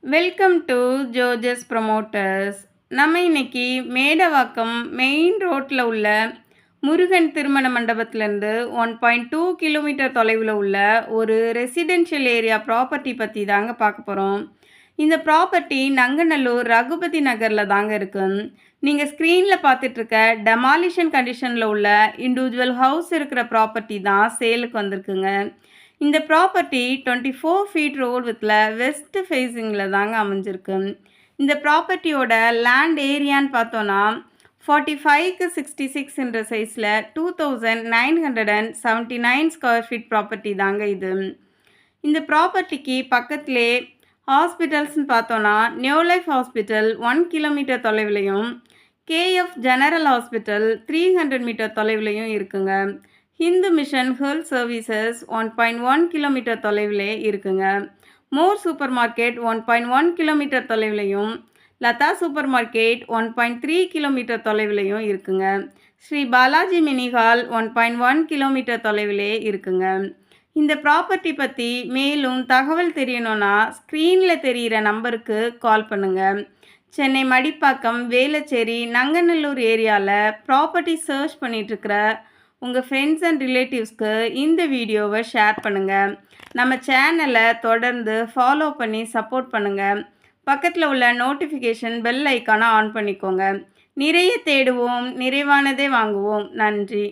Welcome to ஜோஜஸ் promoters. நம்ம இன்னைக்கு Medavakkam main ரோட்டில் உள்ள முருகன் திருமண மண்டபத்திலேருந்து 1.2 கிலோமீட்டர் தொலைவில் உள்ள ஒரு ரெசிடென்ஷியல் ஏரியா ப்ராப்பர்ட்டி பற்றி தாங்க பார்க்க போகிறோம். இந்த ப்ராப்பர்ட்டி நங்கநல்லூர் ரகுபதி நகரில் தாங்க இருக்கு. நீங்கள் ஸ்க்ரீனில் பார்த்துட்ருக்க டெமாலிஷன் கண்டிஷனில் உள்ள இண்டிவிஜுவல் ஹவுஸ் இருக்கிற ப்ராப்பர்ட்டி தான் சேலுக்கு வந்திருக்குங்க. இந்த ப்ராப்பர்ட்டி 24 ஃபீட் ரோடு வித்தில் வெஸ்ட் ஃபேஸிங்கில் தாங்க அமைஞ்சிருக்கு. இந்த ப்ராப்பர்ட்டியோட லேண்ட் ஏரியான்னு பார்த்தோன்னா 45க்கு 66 என்ற சைஸில் 2979 ஸ்கொயர் ஃபீட் ப்ராப்பர்ட்டி தாங்க இது. இந்த ப்ராப்பர்ட்டிக்கு பக்கத்திலே ஹாஸ்பிட்டல்ஸ்னு பார்த்தோன்னா நியூ லைஃப் ஹாஸ்பிட்டல் 1 கிலோமீட்டர் தொலைவிலையும், கேஎஃப் ஜெனரல் ஹாஸ்பிட்டல் 300 மீட்டர் தொலைவிலையும் இருக்குங்க. Hindu mission health services 1.1 kilometre தொலைவிலே இருக்குங்க. மோர் சூப்பர் மார்க்கெட் 1.1 கிலோமீட்டர் தொலைவிலையும், லதா சூப்பர் மார்க்கெட் 1.3 கிலோமீட்டர் தொலைவிலையும் இருக்குங்க. Sri Balaji mini hall 1.1 kilometre தொலைவிலே இருக்குங்க. இந்த ப்ராப்பர்ட்டி பற்றி மேலும் தகவல் தெரியணும்னா ஸ்க்ரீனில் தெரிகிற நம்பருக்கு கால் பண்ணுங்கள். சென்னை மடிப்பாக்கம், வேளச்சேரி, நங்கநல்லூர் ஏரியாவில் ப்ராப்பர்ட்டி சர்ச் பண்ணிகிட்ருக்கிற உங்கள் ஃப்ரெண்ட்ஸ் அண்ட் ரிலேட்டிவ்ஸ்க்கு இந்த வீடியோவை ஷேர் பண்ணுங்கள். நம்ம சேனலை தொடர்ந்து ஃபாலோ பண்ணி சப்போர்ட் பண்ணுங்கள். பக்கத்தில் உள்ள நோட்டிஃபிகேஷன் பெல் ஐக்கானை ஆன் பண்ணிக்கோங்க. நிறைய தேடுவோம், நிறைவானதே வாங்குவோம். நன்றி.